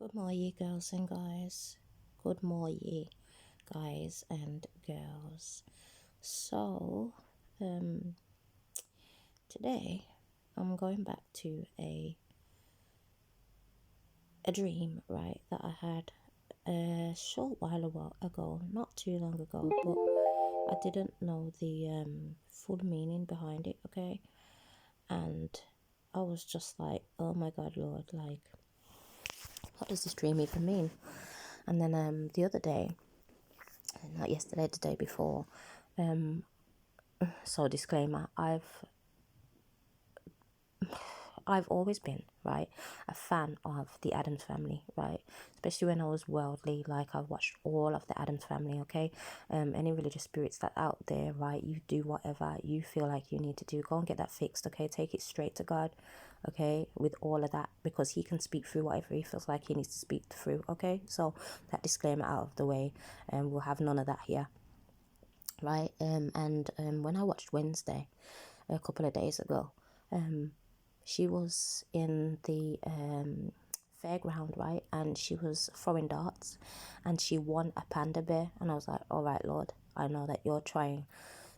Good morning, girls and guys. Good morning, guys and girls. So, today I'm going back to a dream, right, that I had a short while ago, not too long ago, but I didn't know the full meaning behind it, okay? And I was just like, oh my God, Lord, like, what does this dream even mean? And then the other day, not yesterday, the day before, so disclaimer, I've always been, right, a fan of the Addams Family, right, especially when I was worldly. Like, I've watched all of the Addams Family, okay? Any religious spirits that out there, right, you do whatever you feel like you need to do. Go and get that fixed, okay? Take it straight to God, okay, with all of that, because he can speak through whatever he feels like he needs to speak through, okay? So that disclaimer out of the way, and we'll have none of that here, right? And when I watched Wednesday a couple of days ago, she was in the fairground, right, and she was throwing darts and she won a panda bear. And I was like, all right, Lord, I know that you're trying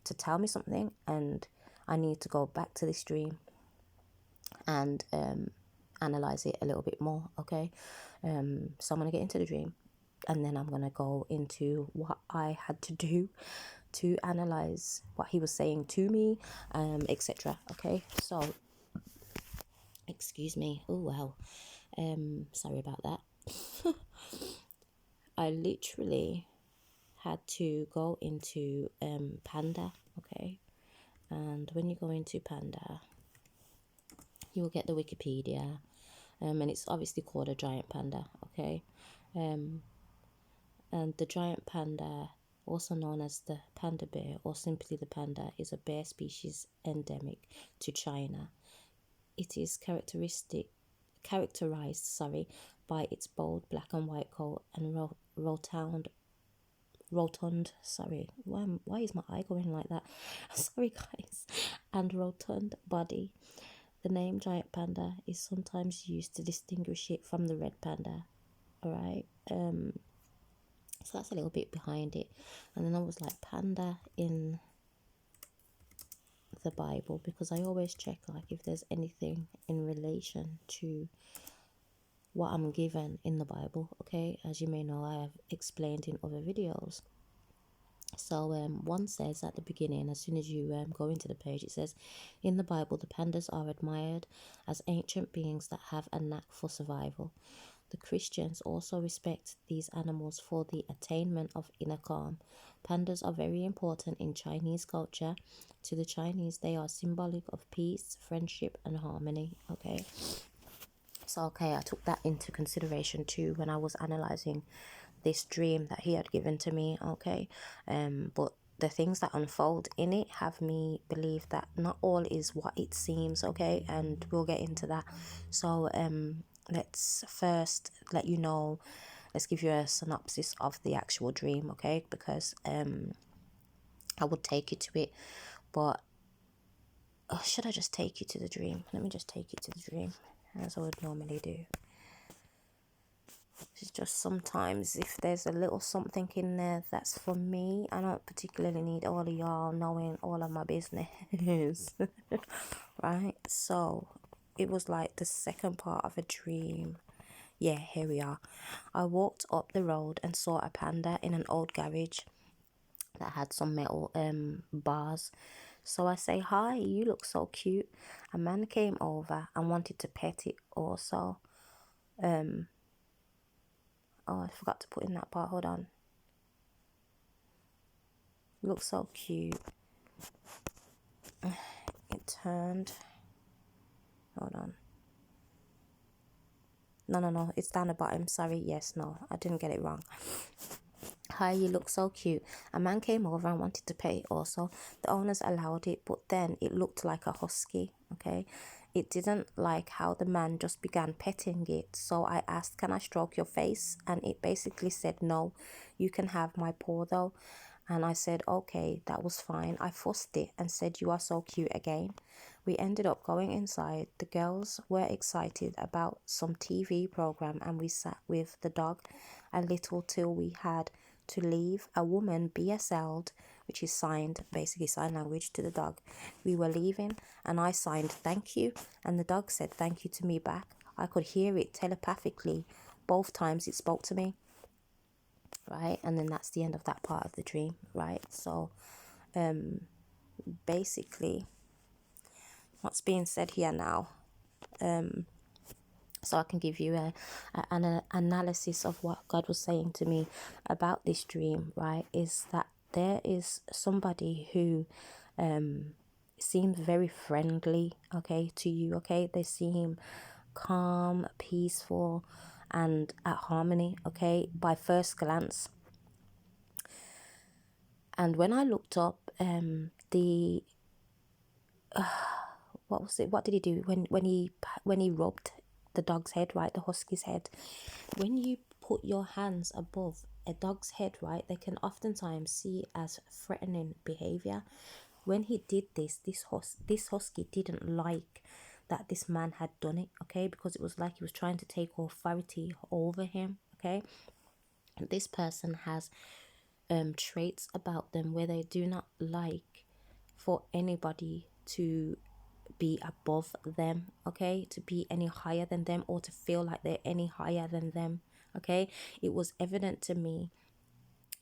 to tell me something, and I need to go back to this dream and analyze it a little bit more, okay? So I'm going to get into the dream, and then I'm going to go into what I had to do to analyze what he was saying to me, etc. Okay, so excuse me. Oh wow. Sorry about that. I literally had to go into Panda, okay? And when you go into Panda, you will get the Wikipedia, and it's obviously called a giant panda, okay? And the giant panda, also known as the panda bear or simply the panda, is a bear species endemic to China. It is characterized by its bold black and white coat and rotund, sorry, why is my eye going like that? Sorry guys. And rotund body. The name giant panda is sometimes used to distinguish it from the red panda. All right, so that's a little bit behind it. And then I was like, panda in the Bible, because I always check like if there's anything in relation to what I'm given in the Bible, okay? As you may know, I have explained in other videos. So one says at the beginning, as soon as you go into the page, it says, in the Bible, the pandas are admired as ancient beings that have a knack for survival. The Christians also respect these animals for the attainment of inner calm. Pandas are very important in Chinese culture. To the Chinese, they are symbolic of peace, friendship, and harmony, okay? So, okay, I took that into consideration too when I was analyzing this dream that he had given to me, okay? But the things that unfold in it have me believe that not all is what it seems, okay? And we'll get into that. So, let's first let you know, let's give you a synopsis of the actual dream, okay? Because I would take you to it, but should I just take you to the dream? Let me just take you to the dream, as I would normally do. It's just sometimes if there's a little something in there that's for me, I don't particularly need all of y'all knowing all of my business. Right? So it was like the second part of a dream. Yeah, here we are. I walked up the road and saw a panda in an old garage that had some metal bars. So I say, hi, you look so cute. A man came over and wanted to pet it also. Oh, I forgot to put in that part. Hold on. Looks so cute. It turned. Hold on. No. It's down the bottom. Sorry. Yes, no. I didn't get it wrong. Hi, you look so cute. A man came over and wanted to pet it also. The owners allowed it, but then it looked like a husky, okay? It didn't like how the man just began petting it. So I asked, can I stroke your face? And it basically said, no, you can have my paw though. And I said, okay, that was fine. I fussed it and said, you are so cute again. We ended up going inside. The girls were excited about some TV program, and we sat with the dog a little till we had to leave. A woman BSL'd, which is signed, basically sign language, to the dog. We were leaving and I signed thank you, and the dog said thank you to me back. I could hear it telepathically both times it spoke to me, right? And then that's the end of that part of the dream, right? So basically what's being said here now, so I can give you an analysis of what God was saying to me about this dream, right? Is that there is somebody who seems very friendly, okay, to you, okay? They seem calm, peaceful, and at harmony, okay, by first glance. And when I looked up, the what was it? What did he do when he rubbed the dog's head, right? The husky's head. When you put your hands above a dog's head, right, they can oftentimes see as threatening behavior. When he did this husky didn't like that this man had done it, okay, because it was like he was trying to take authority over him, okay. This person has traits about them where they do not like for anybody to be above them, okay, to be any higher than them, or to feel like they're any higher than them, okay. It was evident to me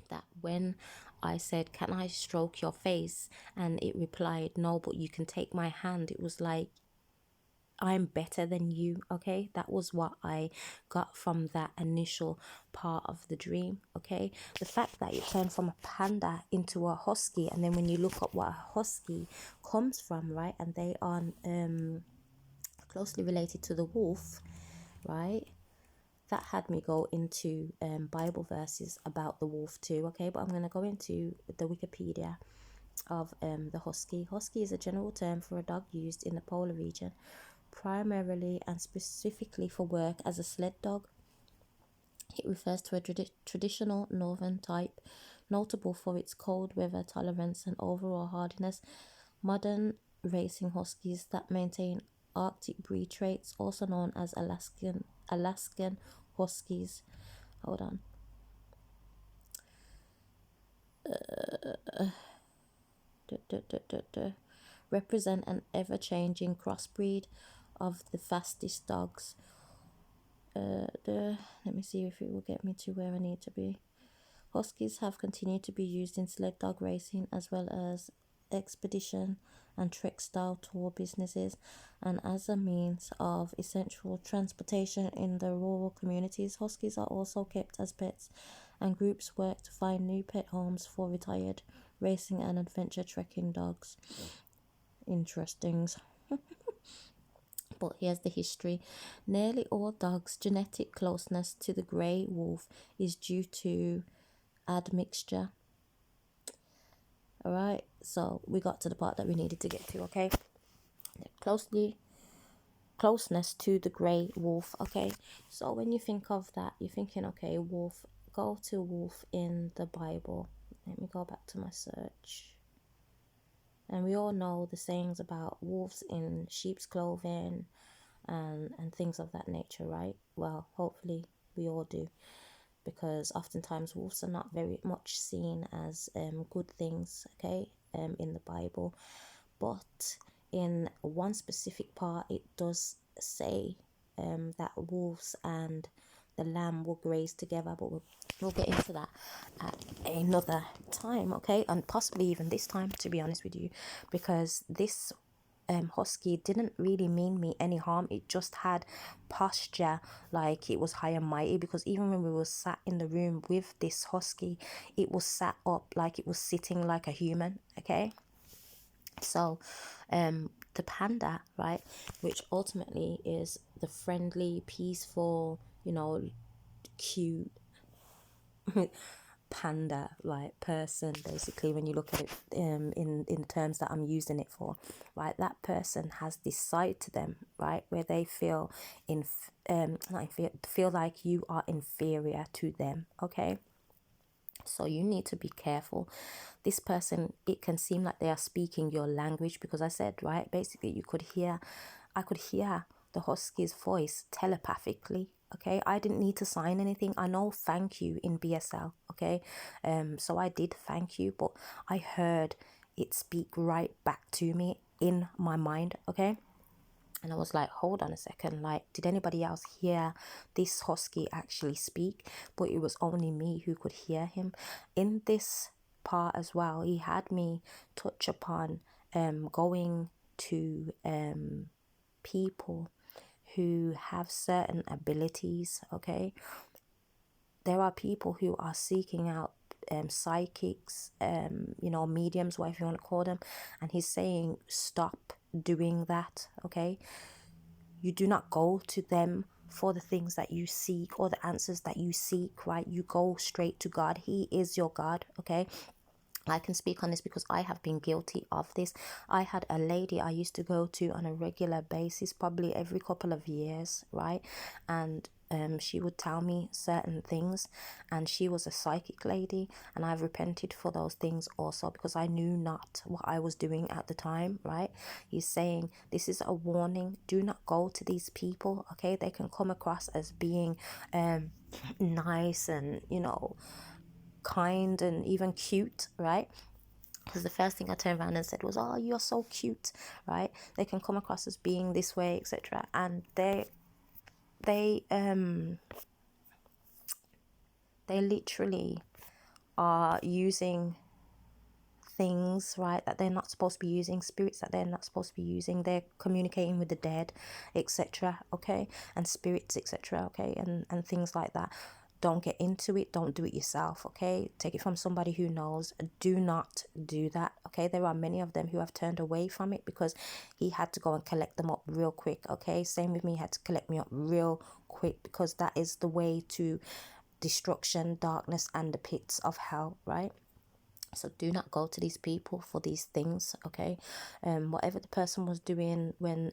that when I said, can I stroke your face, and it replied, no, but you can take my hand, it was like, I'm better than you, okay. That was what I got from that initial part of the dream, okay. The fact that it turned from a panda into a husky, and then when you look up what a husky comes from, right, and they are closely related to the wolf, right, that had me go into Bible verses about the wolf too, okay. But I'm going to go into the Wikipedia of the husky. Husky is a general term for a dog used in the polar region, primarily and specifically for work as a sled dog. It refers to a traditional northern type, notable for its cold weather tolerance and overall hardiness. Modern racing huskies that maintain Arctic breed traits, also known as Alaskan huskies. Hold on. Represent an ever-changing crossbreed of the fastest dogs. Let me see if it will get me to where I need to be. Huskies have continued to be used in sled dog racing as well as expedition and trek style tour businesses, and as a means of essential transportation in the rural communities. Huskies are also kept as pets, and groups work to find new pet homes for retired racing and adventure trekking dogs. Interesting. But here's the history. Nearly all dogs' genetic closeness to the grey wolf is due to admixture. Alright, so we got to the part that we needed to get to, okay? Closeness to the grey wolf, okay? So when you think of that, you're thinking, okay, wolf, go to wolf in the Bible. Let me go back to my search. And we all know the sayings about wolves in sheep's clothing and things of that nature, right? Well, hopefully we all do, because oftentimes wolves are not very much seen as good things, okay, in the Bible. But in one specific part, it does say that wolves and the lamb will graze together, but we'll get into that at another time, okay, and possibly even this time, to be honest with you, because this husky didn't really mean me any harm. It just had posture like it was high and mighty, because even when we were sat in the room with this husky, it was sat up like it was sitting like a human, okay. So the panda, right, which ultimately is the friendly, peaceful, cute panda, right, person, basically, when you look at it in terms that I'm using it for, right, that person has this side to them, right, where they feel feel like you are inferior to them, okay. So you need to be careful. This person, it can seem like they are speaking your language, because I said, right, basically I could hear the husky's voice telepathically. Okay, I didn't need to sign anything. I know thank you in BSL. Okay, so I did thank you, but I heard it speak right back to me in my mind. Okay, and I was like, hold on a second, like, did anybody else hear this husky actually speak? But it was only me who could hear him. In this part as well, he had me touch upon going to people who have certain abilities. Okay, there are people who are seeking out psychics, mediums, whatever you want to call them, and he's saying stop doing that. Okay, you do not go to them for the things that you seek or the answers that you seek, right? You go straight to God. He is your God. Okay, I can speak on this because I have been guilty of this. I had a lady I used to go to on a regular basis, probably every couple of years, right? And she would tell me certain things, and she was a psychic lady, and I've repented for those things also, because I knew not what I was doing at the time, right? He's saying this is a warning. Do not go to these people. Okay, they can come across as being nice and kind and even cute, right? Because the first thing I turned around and said was, oh, you're so cute, right? They can come across as being this way, etc. And they literally are using things, right, that they're not supposed to be using, spirits that they're not supposed to be using. They're communicating with the dead, etc. Okay, and spirits, etc. Okay, and things like that. Don't get into it. Don't do it yourself. Okay, take it from somebody who knows. Do not do that. Okay, there are many of them who have turned away from it because he had to go and collect them up real quick. Okay, same with me. He had to collect me up real quick, because that is the way to destruction, darkness, and the pits of hell, right? So do not go to these people for these things. Okay, whatever the person was doing when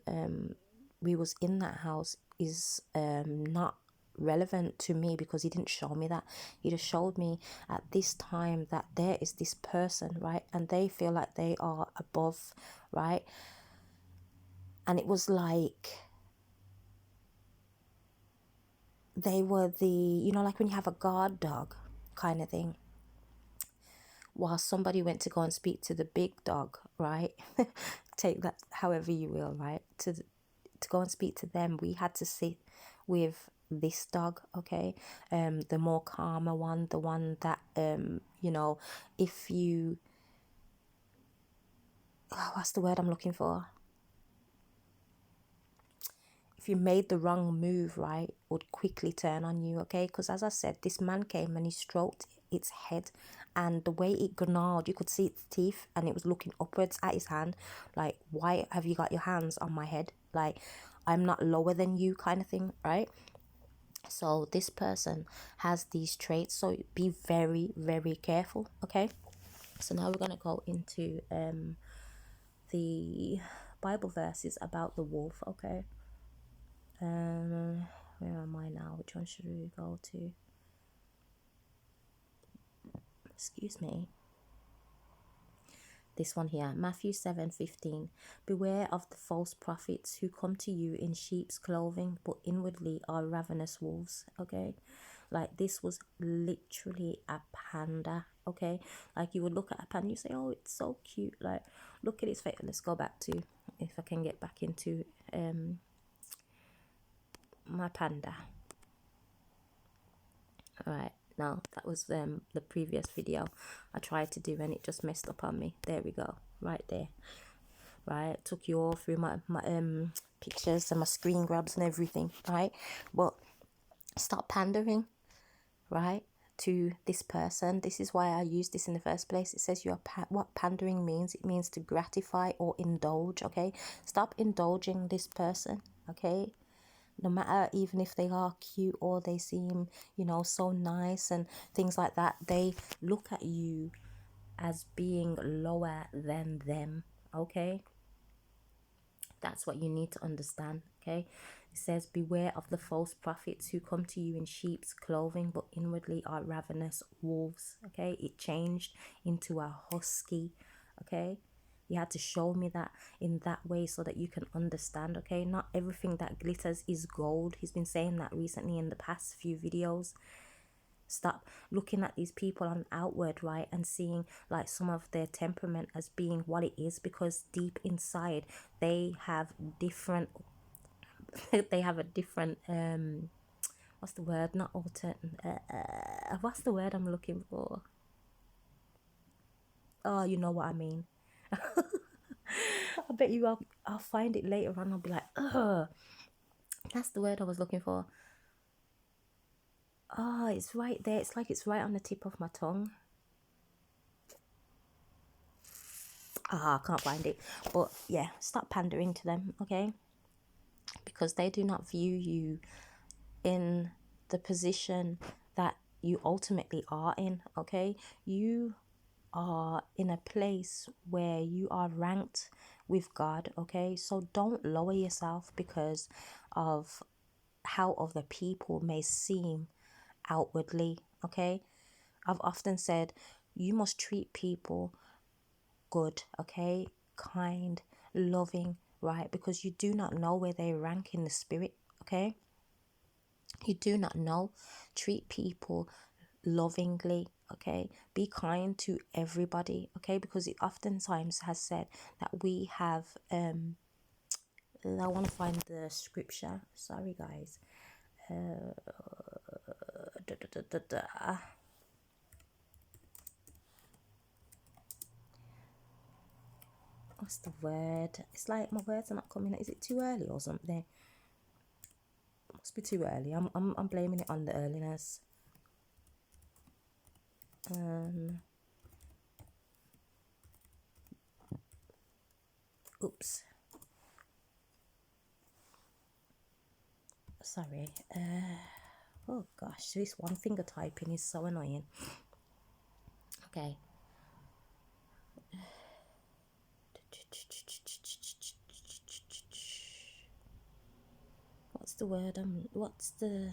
we was in that house is not relevant to me, because he didn't show me that. He just showed me at this time that there is this person, right, and they feel like they are above, right? And it was like they were like when you have a guard dog kind of thing, while somebody went to go and speak to the big dog, right? Take that however you will, right? To go and speak to them, we had to sit with this dog, okay? The more calmer one, the one that if you what's the word I'm looking for? If you made the wrong move, right, would quickly turn on you, okay? Because as I said, this man came and he stroked its head, and the way it gnawed, you could see its teeth, and it was looking upwards at his hand, like, why have you got your hands on my head? Like, I'm not lower than you, kind of thing, right? So this person has these traits, so be very, very careful, okay? So now we're going to go into the Bible verses about the wolf, okay? Where am I now? Which one should we go to? Excuse me. This one here, Matthew 7:15. Beware of the false prophets who come to you in sheep's clothing, but inwardly are ravenous wolves. Okay, like this was literally a panda. Okay, like you would look at a panda, you say, oh, it's so cute. Like, look at its face. Let's go back to, if I can get back into my panda. All right, now that was the previous video I tried to do, and it just messed up on me. There we go, right there. Right, took you all through my pictures and my screen grabs and everything, right? But stop pandering, right, to this person. This is why I used this in the first place. It says what pandering means. It means to gratify or indulge. Okay, stop indulging this person. Okay, no matter, even if they are cute or they seem so nice and things like that, they look at you as being lower than them. Okay, that's what you need to understand. Okay, It says, beware of the false prophets who come to you in sheep's clothing, but inwardly are ravenous wolves. Okay, it changed into a husky. Okay, he had to show me that in that way so that you can understand. Okay, not everything that glitters is gold. He's been saying that recently in the past few videos. Stop looking at these people on outward, right, and seeing like some of their temperament as being what it is, because deep inside they have different they have a different what's the word, not alter what's the word I'm looking for? Oh, you know what I mean. I bet you I'll find it later on. I'll be like, ugh, that's the word I was looking for. Oh, it's right there. It's like it's right on the tip of my tongue. I can't find it. But yeah, stop pandering to them, okay? Because they do not view you in the position that you ultimately are in, okay? You are in a place where you are ranked with God, okay? So don't lower yourself because of how other people may seem outwardly, okay? I've often said you must treat people good, okay? Kind, loving, right? Because you do not know where they rank in the spirit, okay? You do not know. Treat people lovingly, okay? Be kind to everybody, okay? Because it oftentimes has said that we have I want to find the scripture. Sorry guys. Da, da, da, da, da. What's the word? It's like my words are not coming. Is it too early or something? Must be too early. I'm blaming it on the earliness. Oops. Sorry. Oh gosh, this one finger typing is so annoying. Okay. What's the word? What's the...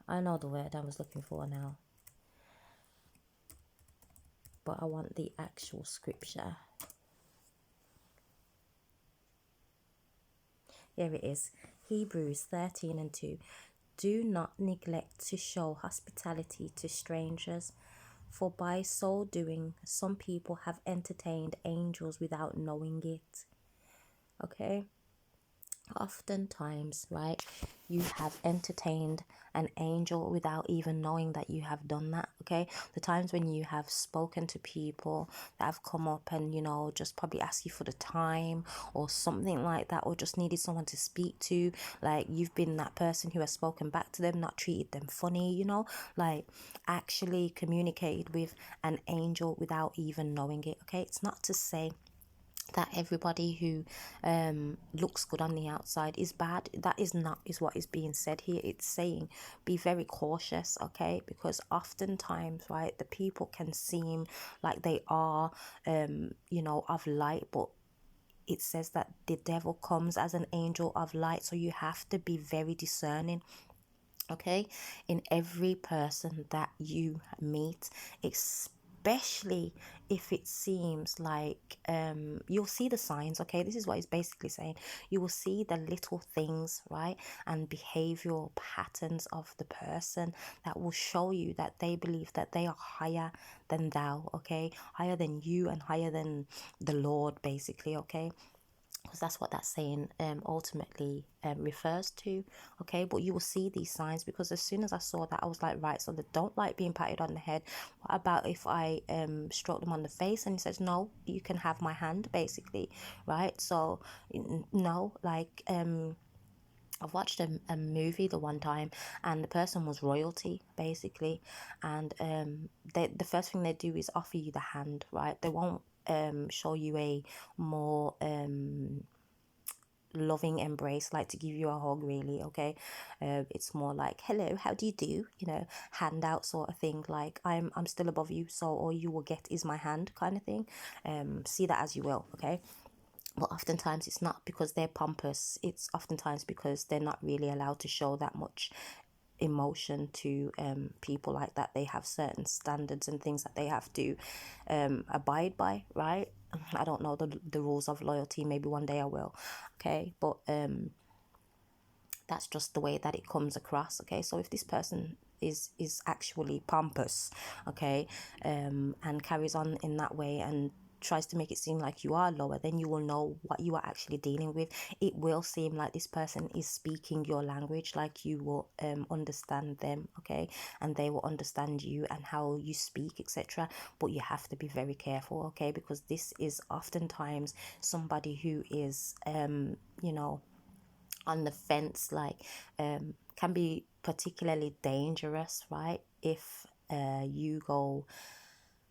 I know the word I was looking for now. But I want the actual scripture. Here it is. Hebrews 13:2. Do not neglect to show hospitality to strangers, for by so doing, some people have entertained angels without knowing it. Okay? Oftentimes, right, you have entertained an angel without even knowing that you have done that, okay? The times when you have spoken to people that have come up and, you know, just probably ask you for the time or something like that, or just needed someone to speak to, like you've been that person who has spoken back to them, not treated them funny, you know, like actually communicated with an angel without even knowing it, okay? It's not to say that everybody who looks good on the outside is bad. That is not is what is being said here. It's saying be very cautious, okay? Because oftentimes, right, the people can seem like they are you know, of light, but it says that the devil comes as an angel of light. So you have to be very discerning, okay, in every person that you meet, especially if it seems like you'll see the signs, okay? This is what it's basically saying. You will see the little things, right, and behavioral patterns of the person that will show you that they believe that they are higher than thou, okay, higher than you and higher than the Lord, basically, okay? Because that's what that saying ultimately refers to, okay? But you will see these signs, because as soon as I saw that, I was like, right, so they don't like being patted on the head. What about if I stroke them on the face? And he says, no, you can have my hand, basically, right? So no, like I've watched a movie the one time, and the person was royalty, basically, and the first thing they do is offer you the hand, right? They won't show you a more loving embrace, like to give you a hug, really. Okay, it's more like, hello, how do you do, you know, handout sort of thing, like I'm still above you, so all you will get is my hand, kind of thing. See that as you will. Okay, but oftentimes it's not because they're pompous, it's oftentimes because they're not really allowed to show that much emotion to people like that. They have certain standards and things that they have to abide by, right? I don't know the rules of loyalty, maybe one day I will. Okay, but that's just the way that it comes across. Okay, so if this person is actually pompous, okay, and carries on in that way and tries to make it seem like you are lower, then you will know what you are actually dealing with. It will seem like this person is speaking your language, like you will understand them, okay, and they will understand you and how you speak, etc. But you have to be very careful, okay, because this is oftentimes somebody who is you know, on the fence, like can be particularly dangerous, right? If you go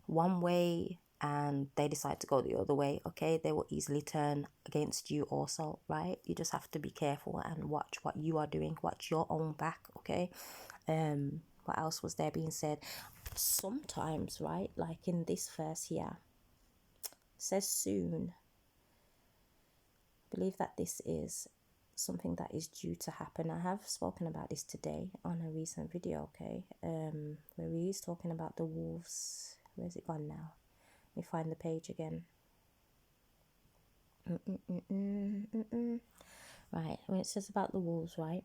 one way and they decide to go the other way, okay, they will easily turn against you also, right? You just have to be careful and watch what you are doing, watch your own back, okay. What else was there being said? Sometimes, right, like in this verse here, says soon. I believe that this is something that is due to happen. I have spoken about this today on a recent video, okay, where he's talking about the wolves. Where's it gone now? Let me find the page again. Right, when it says about the wolves, right,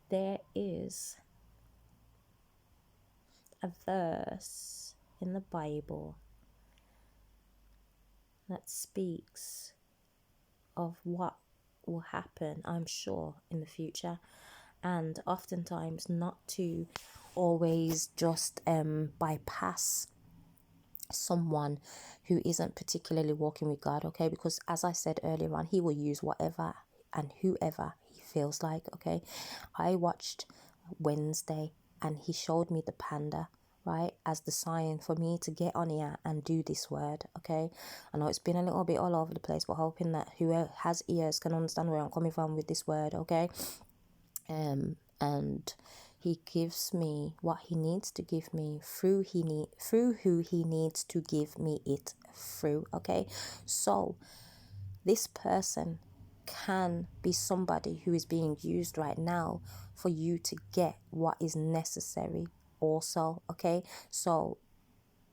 there is a verse in the Bible that speaks of what will happen, I'm sure, in the future. And oftentimes not to always just bypass someone who isn't particularly walking with God, okay, because as I said earlier on, he will use whatever and whoever he feels like, okay. I watched Wednesday and he showed me the panda, right, as the sign for me to get on here and do this word, okay. I know it's been a little bit all over the place, but hoping that whoever has ears can understand where I'm coming from with this word, okay. And he gives me what he needs to give me through who he needs to give me it through, okay. So this person can be somebody who is being used right now for you to get what is necessary also, okay. So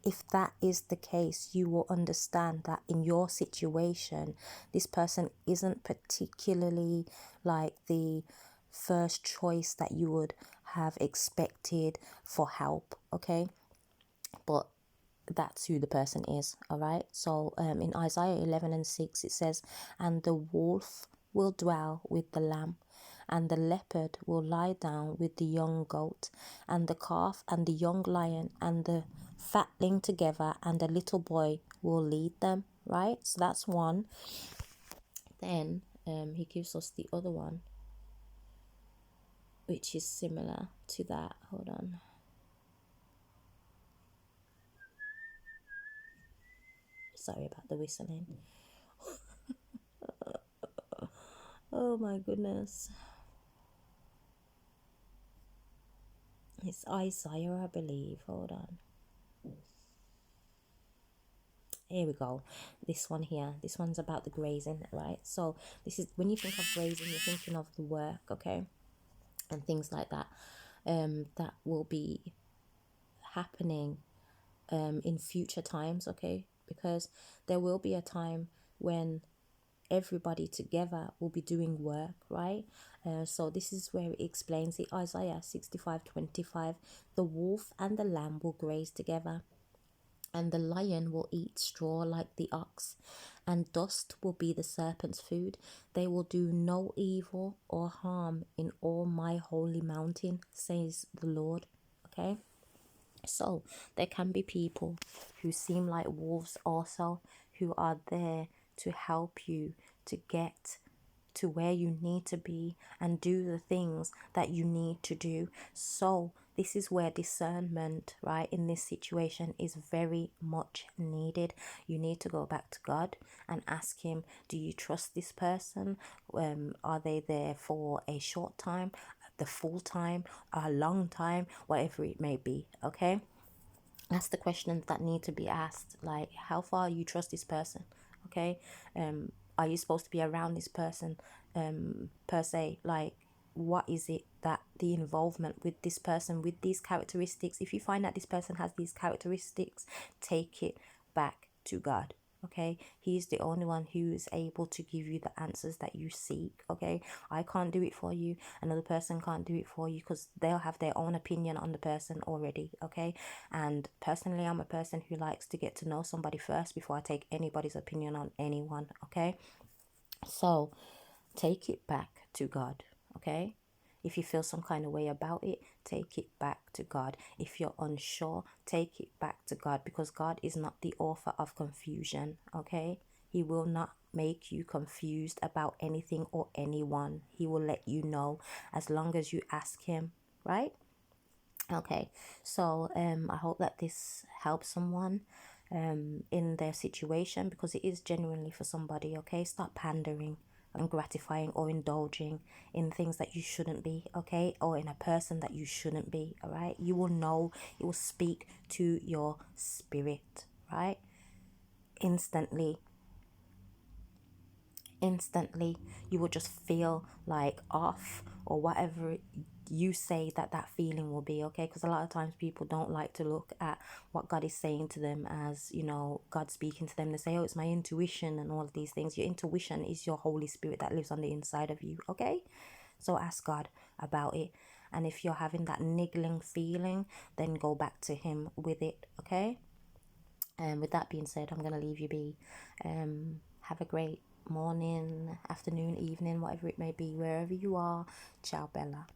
if that is the case, you will understand that in your situation, this person isn't particularly like the first choice that you would have expected for help, okay. But that's who the person is, all right. So in Isaiah 11:6 it says, and the wolf will dwell with the lamb, and the leopard will lie down with the young goat, and the calf and the young lion and the fatling together, and a little boy will lead them, right. So that's one. Then he gives us the other one, which is similar to that. Hold on. Sorry about the whistling. Oh my goodness. It's Isaiah, I believe. Hold on. Here we go. This one here. This one's about the grazing, right? So this is when you think of grazing, you're thinking of the work, okay, and things like that. That will be happening in future times, okay? Because there will be a time when everybody together will be doing work, right? So this is where it explains it. Isaiah 65:25, the wolf and the lamb will graze together, and the lion will eat straw like the ox, and dust will be the serpent's food. They will do no evil or harm in all my holy mountain, says the Lord. Okay, so there can be people who seem like wolves also, who are there to help you to get to where you need to be and do the things that you need to do. So This is where discernment, right, in this situation is very much needed. You need to go back to God and ask Him, do you trust this person? Are they there for a short time, the full time, a long time, whatever it may be, okay? That's the questions that need to be asked. Like, how far you trust this person, okay? Are you supposed to be around this person, per se? Like, what is it that the involvement with this person with these characteristics? If you find that this person has these characteristics, take it back to God. Okay, He's the only one who is able to give you the answers that you seek. Okay, I can't do it for you, another person can't do it for you, because they'll have their own opinion on the person already. Okay, and personally, I'm a person who likes to get to know somebody first before I take anybody's opinion on anyone. Okay, so take it back to God. Okay, if you feel some kind of way about it, take it back to God. If you're unsure, take it back to God, because God is not the author of confusion. Okay, He will not make you confused about anything or anyone. He will let you know as long as you ask Him, right? Okay, so I hope that this helps someone in their situation, because it is genuinely for somebody. Okay, stop pandering and gratifying or indulging in things that you shouldn't be, okay, or in a person that you shouldn't be. All right, you will know, it will speak to your spirit, right? Instantly, you will just feel like off, or whatever you say that feeling will be, okay? Because a lot of times people don't like to look at what God is saying to them as, you know, God speaking to them. They say, oh, it's my intuition and all of these things. Your intuition is your Holy Spirit that lives on the inside of you, okay? So ask God about it. And if you're having that niggling feeling, then go back to Him with it, okay? And with that being said, I'm going to leave you be. Have a great morning, afternoon, evening, whatever it may be, wherever you are. Ciao, Bella.